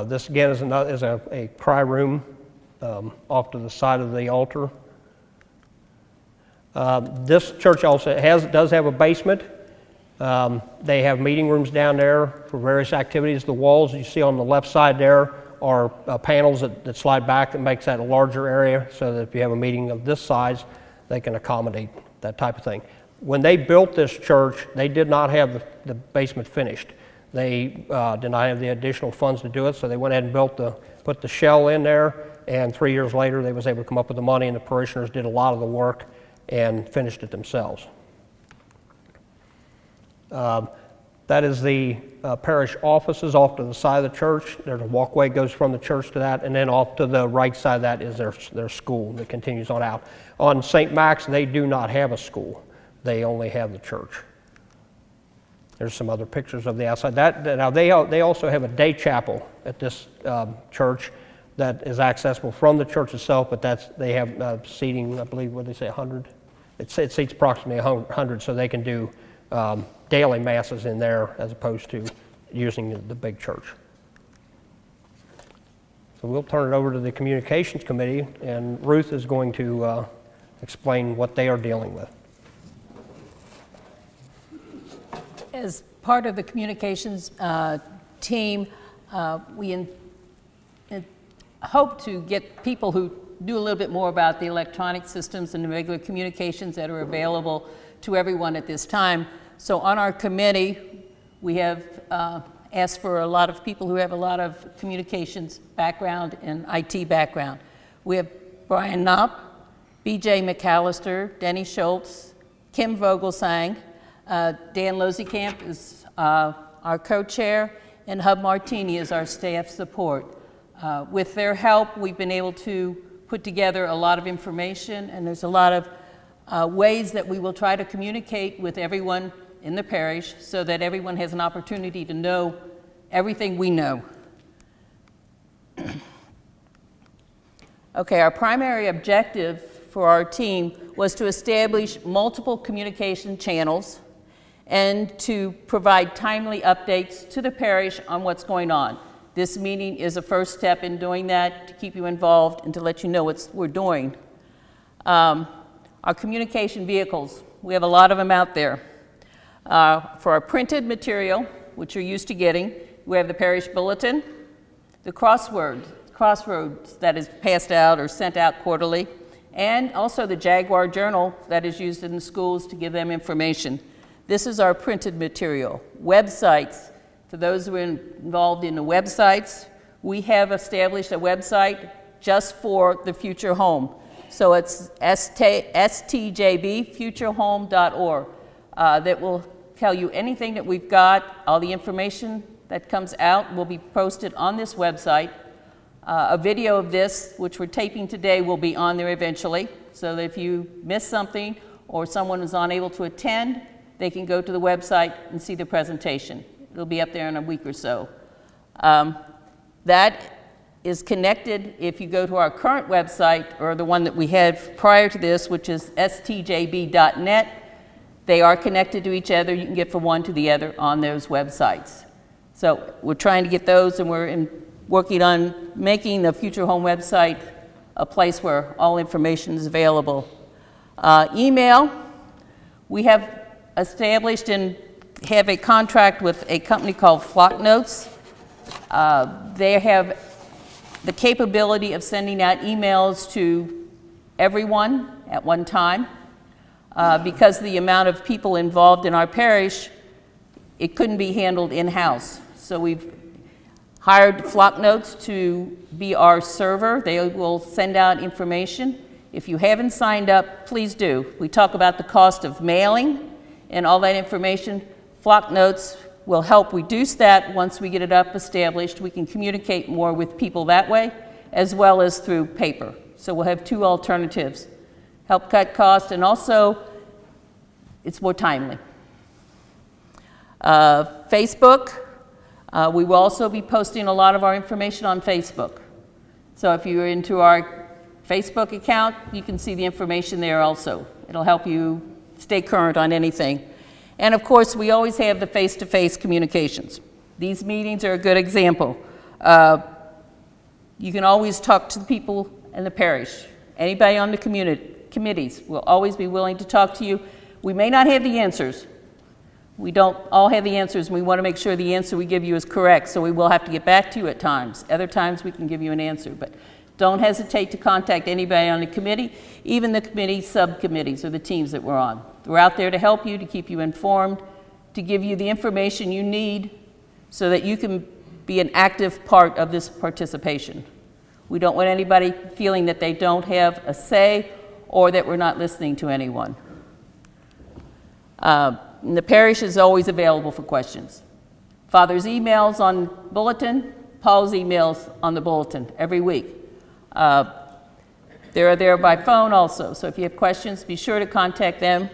This again is a cry room off to the side of the altar. This church also does have a basement. They have meeting rooms down there for various activities. The walls you see on the left side there are panels that slide back that makes that a larger area, so that if you have a meeting of this size, they can accommodate that type of thing. When they built this church, they did not have the basement finished. They did not have the additional funds to do it, so they went ahead and put the shell in there, and 3 years later they was able to come up with the money, and the parishioners did a lot of the work and finished it themselves. That is the parish offices off to the side of the church. There's a walkway goes from the church to that, and then off to the right side of that is their school that continues on out. On St. Max, they do not have a school. They only have the church. There's some other pictures of the outside. Now they also have a day chapel at this church that is accessible from the church itself, but they have seating, I believe, what did they say, 100? It seats approximately 100, so they can do daily masses in there as opposed to using the big church. So we'll turn it over to the Communications Committee, and Ruth is going to explain what they are dealing with. As part of the communications team, we hope to get people who do a little bit more about the electronic systems and the regular communications that are available to everyone at this time. So on our committee, we have asked for a lot of people who have a lot of communications background and IT background. We have Brian Knopp, B.J. McAllister, Denny Schultz, Kim Vogelsang, Dan Losekamp is our co-chair, and Hub Martini is our staff support. With their help, we've been able to put together a lot of information, and there's a lot of ways that we will try to communicate with everyone in the parish so that everyone has an opportunity to know everything we know. Okay, our primary objective for our team was to establish multiple communication channels and to provide timely updates to the parish on what's going on. This meeting is a first step in doing that, to keep you involved and to let you know what we're doing. Our communication vehicles, we have a lot of them out there. For our printed material, which you're used to getting, we have the parish bulletin, the crossroads that is passed out or sent out quarterly, and also the Jaguar Journal that is used in the schools to give them information. This is our printed material. Websites, for those who are involved in the websites, we have established a website just for the future home. So it's STJB, futurehome.org. That will tell you anything that we've got. All the information that comes out will be posted on this website. A video of this, which we're taping today, will be on there eventually, so that if you miss something or someone is unable to attend, they can go to the website and see the presentation. It'll be up there in a week or so. That is connected if you go to our current website, or the one that we had prior to this, which is stjb.net. They are connected to each other. You can get from one to the other on those websites. So we're trying to get those, and we're working on making the Future Home website a place where all information is available. Email, we have established and have a contract with a company called Flock Notes. They have the capability of sending out emails to everyone at one time. Because of the amount of people involved in our parish, it couldn't be handled in-house. So we've hired Flock Notes to be our server. They will send out information. If you haven't signed up, please do. We talk about the cost of mailing and all that information. Flock Notes will help reduce that once we get it up established. We can communicate more with people that way, as well as through paper. So we'll have two alternatives. Help cut costs, and also it's more timely. Facebook, we will also be posting a lot of our information on Facebook. So if you're into our Facebook account, you can see the information there also. It'll help you stay current on anything. And of course, we always have the face-to-face communications. These meetings are a good example. You can always talk to the people in the parish. Anybody on the committees will always be willing to talk to you. We may not have the answers. We don't all have the answers, and we want to make sure the answer we give you is correct, so we will have to get back to you at times. Other times we can give you an answer, but don't hesitate to contact anybody on the committee, even the committee subcommittees or the teams that we're on. We're out there to help you, to keep you informed, to give you the information you need so that you can be an active part of this participation. We don't want anybody feeling that they don't have a say or that we're not listening to anyone. And the parish is always available for questions. Father's emails on bulletin, Paul's emails on the bulletin every week. They're there by phone also, so if you have questions, be sure to contact them.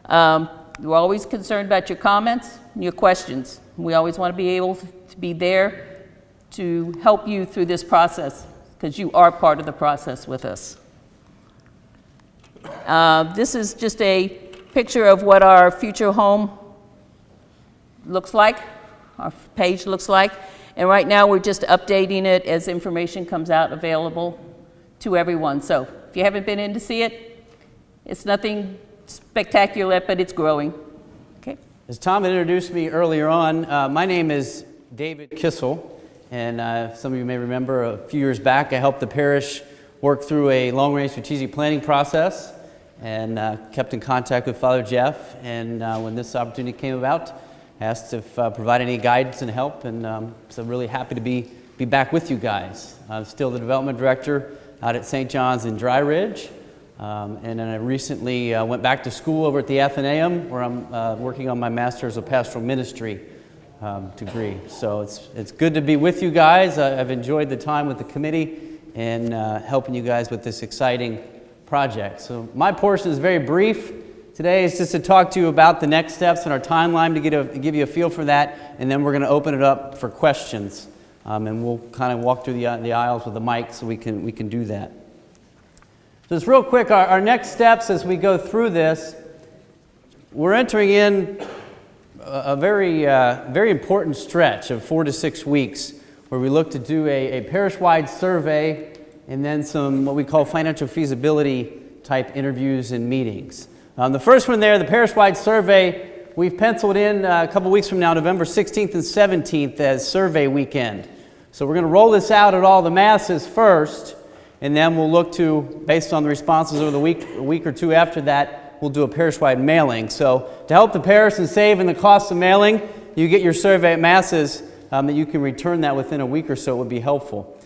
We're always concerned about your comments and your questions. We always want to be able to be there to help you through this process, because you are part of the process with us. This is just a picture of what our future home looks like, our page looks like. And right now we're just updating it as information comes out available to everyone. So if you haven't been in to see it, it's nothing spectacular, but it's growing. Okay. As Tom had introduced me earlier on, my name is David Kissel, and some of you may remember a few years back I helped the parish work through a long-range strategic planning process and kept in contact with Father Jeff, and when this opportunity came about, asked if provide any guidance and help, and so really happy to be back with you guys. I'm still the development director out at St. John's in Dry Ridge, and then I recently went back to school over at the Athenaeum, where I'm working on my Master's of Pastoral Ministry degree. So it's good to be with you guys. I've enjoyed the time with the committee and helping you guys with this exciting project. So my portion is very brief. Today is just to talk to you about the next steps in our timeline to give you a feel for that, and then we're going to open it up for questions, and we'll kind of walk through the aisles with the mic so we can do that. So just real quick, our next steps as we go through this, we're entering in a very important stretch of 4 to 6 weeks where we look to do a parish-wide survey and then some what we call financial feasibility type interviews and meetings. The first one there, the parish-wide survey, we've penciled in a couple weeks from now, November 16th and 17th as survey weekend. So we're going to roll this out at all the masses first, and then we'll look to, based on the responses over a week or two after that, we'll do a parish-wide mailing. So to help the parish and save in the cost of mailing, you get your survey at masses that you can return that within a week or so. It would be helpful.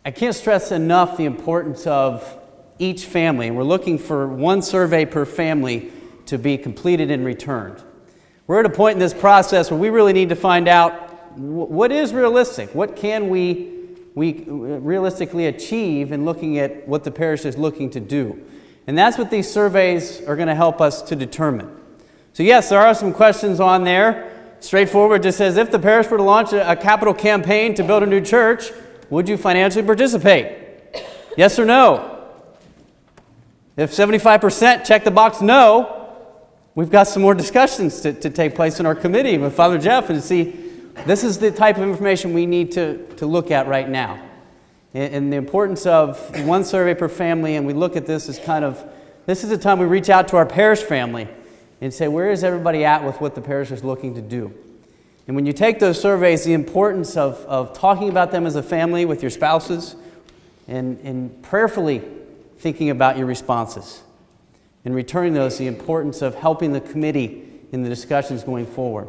I can't stress enough the importance of each family, and we're looking for one survey per family to be completed and returned. We're at a point in this process where we really need to find out what is realistic, what can we realistically achieve in looking at what the parish is looking to do. And that's what these surveys are going to help us to determine. So yes, there are some questions on there. Straightforward, just says, if the parish were to launch a capital campaign to build a new church, would you financially participate? Yes or no? If 75% check the box no, we've got some more discussions to take place in our committee with Father Jeff and see this is the type of information we need to look at right now. And the importance of one survey per family, and we look at this as this is the time we reach out to our parish family and say, where is everybody at with what the parish is looking to do? And when you take those surveys, the importance of talking about them as a family with your spouses and prayerfully thinking about your responses and returning those, the importance of helping the committee in the discussions going forward.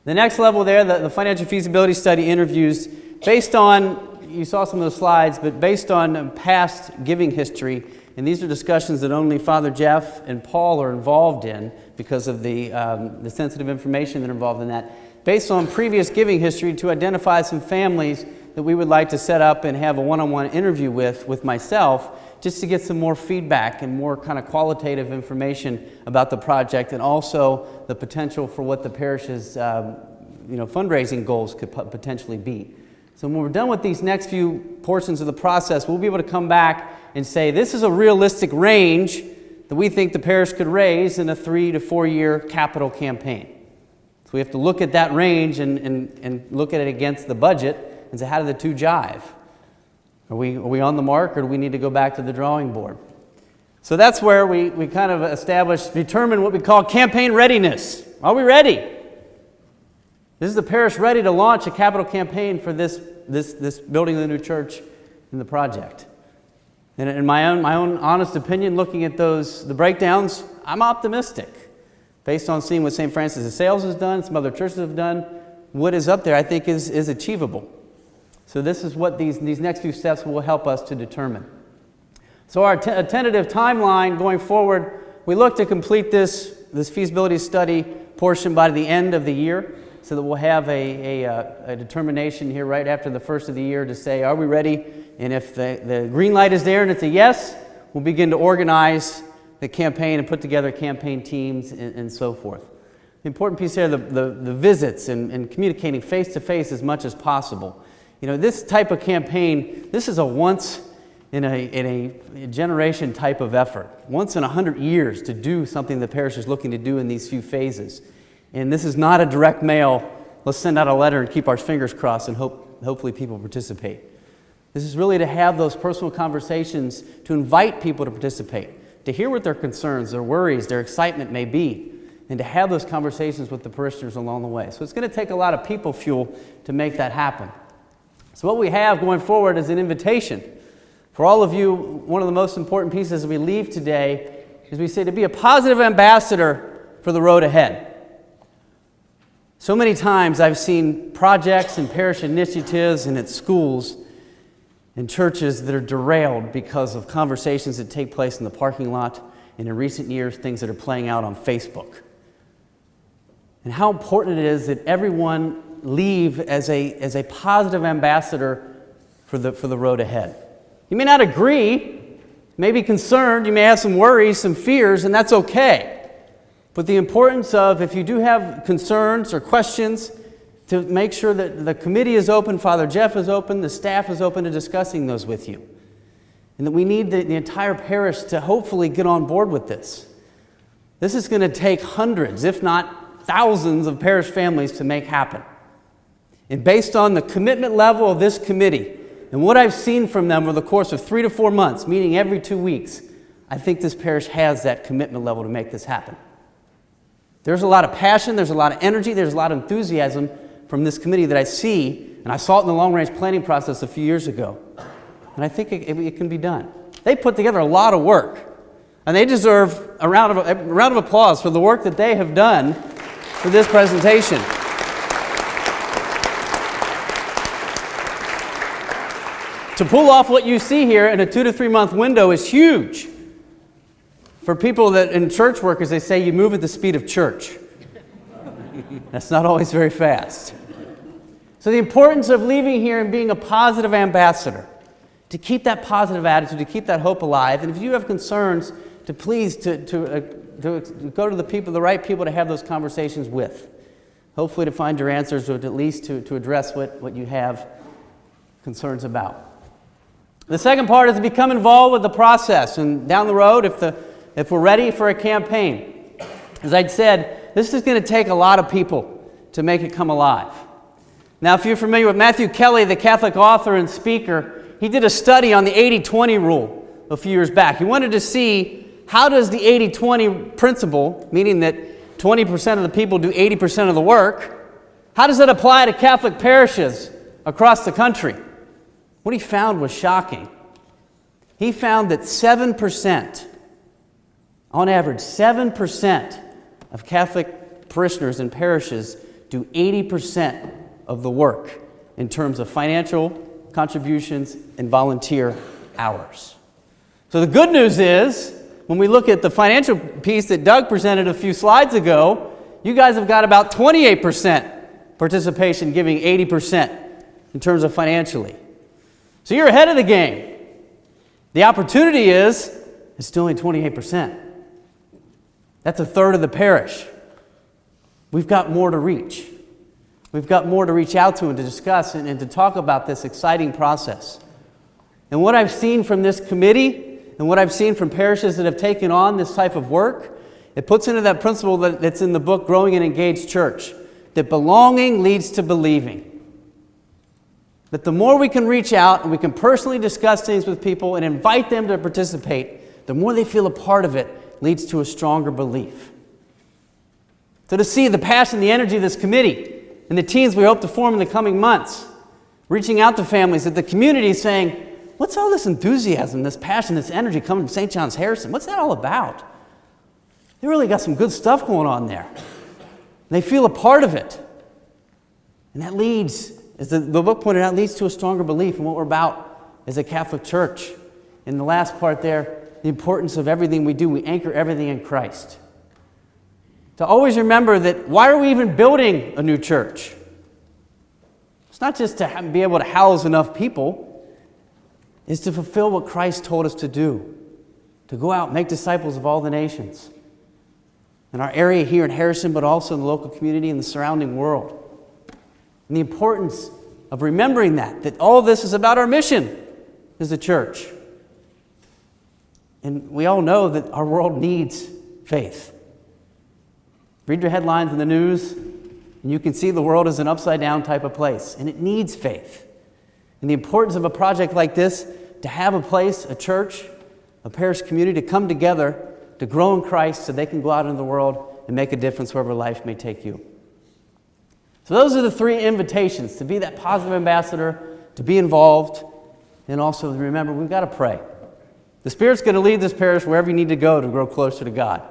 The next level there, the financial feasibility study interviews, based on, you saw some of those slides, but based on past giving history And these are discussions that only Father Jeff and Paul are involved in because of the sensitive information that are involved in that, based on previous giving history, to identify some families that we would like to set up and have a one-on-one interview with myself, just to get some more feedback and more kind of qualitative information about the project, and also the potential for what the parish's fundraising goals could potentially be. So when we're done with these next few portions of the process, we'll be able to come back and say, this is a realistic range that we think the parish could raise in a 3 to 4 year capital campaign. So we have to look at that range and look at it against the budget and say, how do the two jive? Are we on the mark, or do we need to go back to the drawing board? So that's where we kind of determine what we call campaign readiness. Are we ready? Is the parish ready to launch a capital campaign for this building of the new church and the project? And in my own honest opinion, looking at the breakdowns, I'm optimistic. Based on seeing what St. Francis of Sales has done, some other churches have done, what is up there I think is achievable. So this is what these next few steps will help us to determine. So our tentative timeline going forward, we look to complete this feasibility study portion by the end of the year, so that we'll have a determination here right after the first of the year to say, are we ready? And if the green light is there and it's a yes, we'll begin to organize the campaign and put together campaign teams and so forth. The important piece here, the visits and communicating face-to-face as much as possible. You know, this type of campaign, this is a once in a generation type of effort. Once in 100 years to do something the parish is looking to do in these few phases. And this is not a direct mail, let's send out a letter and keep our fingers crossed and hopefully people participate. This is really to have those personal conversations, to invite people to participate, to hear what their concerns, their worries, their excitement may be, and to have those conversations with the parishioners along the way. So it's going to take a lot of people fuel to make that happen. So what we have going forward is an invitation. For all of you, one of the most important pieces as we leave today is we say to be a positive ambassador for the road ahead. So many times I've seen projects and parish initiatives and at schools and churches that are derailed because of conversations that take place in the parking lot, and in recent years, things that are playing out on Facebook. And how important it is that everyone leave as a positive ambassador for the road ahead. You may not agree, you may be concerned, you may have some worries, some fears, and that's okay. But the importance of, if you do have concerns or questions, to make sure that the committee is open, Father Jeff is open, the staff is open to discussing those with you. And that we need the entire parish to hopefully get on board with this. This is going to take hundreds, if not thousands, of parish families to make happen. And based on the commitment level of this committee and what I've seen from them over the course of 3 to 4 months, meeting every 2 weeks, I think this parish has that commitment level to make this happen. There's a lot of passion, there's a lot of energy, there's a lot of enthusiasm from this committee that I see, and I saw it in the long-range planning process a few years ago. And I think it can be done. They put together a lot of work, and they deserve a round of applause for the work that they have done for this presentation. To pull off what you see here in a 2 to 3 month window is huge. For people that in church work, as they say, you move at the speed of church. That's not always very fast. So the importance of leaving here and being a positive ambassador, to keep that positive attitude, to keep that hope alive. And if you have concerns, to please to go to the right people to have those conversations with. Hopefully to find your answers, or at least to address what you have concerns about. The second part is to become involved with the process, and down the road, if we're ready for a campaign. As I'd said, this is going to take a lot of people to make it come alive. Now, if you're familiar with Matthew Kelly, the Catholic author and speaker, he did a study on the 80-20 rule a few years back. He wanted to see, how does the 80-20 principle, meaning that 20% of the people do 80% of the work, how does that apply to Catholic parishes across the country? What he found was shocking. He found that 7%, on average, 7% of Catholic parishioners and parishes do 80% of the work in terms of financial contributions and volunteer hours. So the good news is, when we look at the financial piece that Doug presented a few slides ago, you guys have got about 28% participation, giving 80% in terms of financially. So you're ahead of the game. The opportunity is, it's still only 28%. That's a third of the parish. We've got more to reach. We've got more to reach out to and to discuss and to talk about this exciting process. And what I've seen from this committee and what I've seen from parishes that have taken on this type of work, it puts into that principle that's in the book, Growing an Engaged Church, that belonging leads to believing. That the more we can reach out and we can personally discuss things with people and invite them to participate, the more they feel a part of it leads to a stronger belief. So to see the passion, the energy of this committee and the teams we hope to form in the coming months, reaching out to families, that the community is saying, what's all this enthusiasm, this passion, this energy coming from St. John's Harrison? What's that all about? They really got some good stuff going on there. They feel a part of it. And that leads, as the book pointed out, leads to a stronger belief in what we're about as a Catholic Church. In the last part there, the importance of everything we do, we anchor everything in Christ. To always remember that, why are we even building a new church? It's not just to be able to house enough people. It's to fulfill what Christ told us to do. To go out and make disciples of all the nations. In our area here in Harrison, but also in the local community and the surrounding world. And the importance of remembering that all of this is about our mission as a church. And we all know that our world needs faith. Read your headlines in the news, and you can see the world is an upside-down type of place, and it needs faith. And the importance of a project like this, to have a place, a church, a parish community to come together to grow in Christ so they can go out into the world and make a difference wherever life may take you. So those are the three invitations: to be that positive ambassador, to be involved, and also to remember we've got to pray. The Spirit's going to lead this parish wherever you need to go to grow closer to God.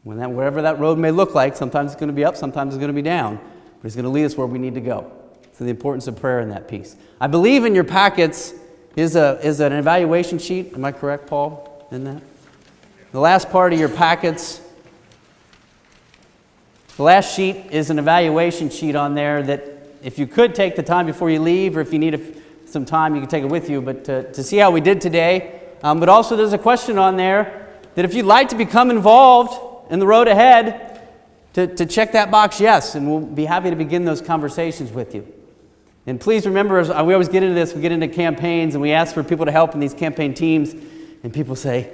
Wherever that road may look like, sometimes it's going to be up, sometimes it's going to be down, but He's going to lead us where we need to go. So the importance of prayer in that piece. I believe in your packets is an evaluation sheet. Am I correct, Paul, in that? The last part of your packets, the last sheet is an evaluation sheet on there that if you could take the time before you leave, or if you need some time, you can take it with you, but to see how we did today. But also there's a question on there that if you'd like to become involved in the road ahead, to check that box yes, and we'll be happy to begin those conversations with you. And please remember, as we always get into this, we get into campaigns and we ask for people to help in these campaign teams, and people say,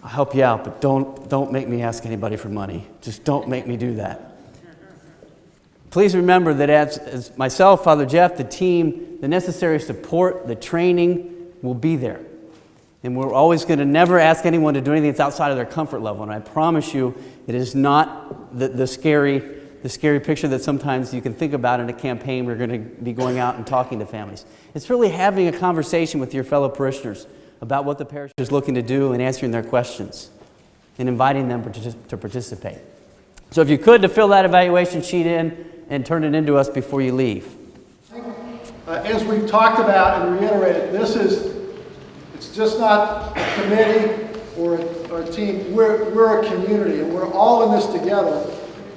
I'll help you out, but don't make me ask anybody for money. Just don't make me do that. Please remember that as myself, Father Jeff, the team, the necessary support, the training will be there. And we're always going to never ask anyone to do anything that's outside of their comfort level. And I promise you, it is not the scary picture that sometimes you can think about in a campaign. We're going to be going out and talking to families. It's really having a conversation with your fellow parishioners about what the parish is looking to do and answering their questions and inviting them to participate. So if you could, to fill that evaluation sheet in and turn it into us before you leave. As we've talked about and reiterated, it's just not a committee or a team. We're a community, and we're all in this together.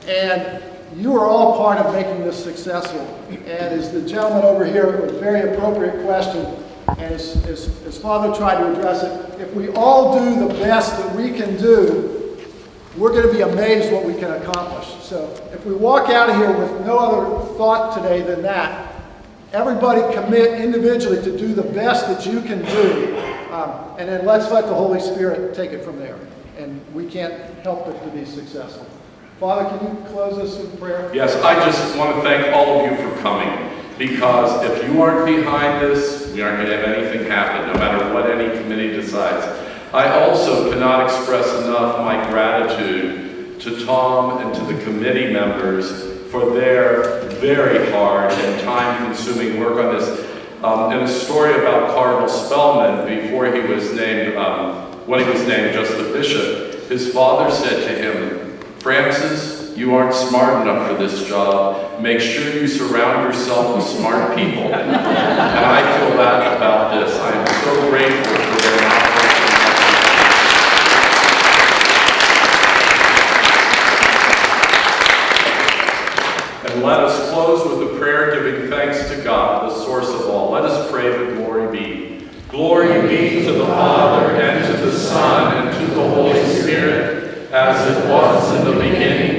And you are all part of making this successful. And as the gentleman over here, a very appropriate question, and as Father tried to address it, if we all do the best that we can do, we're going to be amazed what we can accomplish. So if we walk out of here with no other thought today than that, everybody commit individually to do the best that you can do, and then let's let the Holy Spirit take it from there. And we can't help but to be successful. Father, can you close us in prayer? Yes, I just want to thank all of you for coming, because if you aren't behind this, we aren't going to have anything happen, no matter what any committee decides. I also cannot express enough my gratitude to Tom and to the committee members for their very hard and time-consuming work on this. And a story about Cardinal Spellman, before he was named, when he was named just the bishop, his father said to him, Francis, you aren't smart enough for this job. Make sure you surround yourself with smart people. And I feel that about this. I am so grateful for their the Father, and to the Son, and to the Holy Spirit, as it was in the beginning,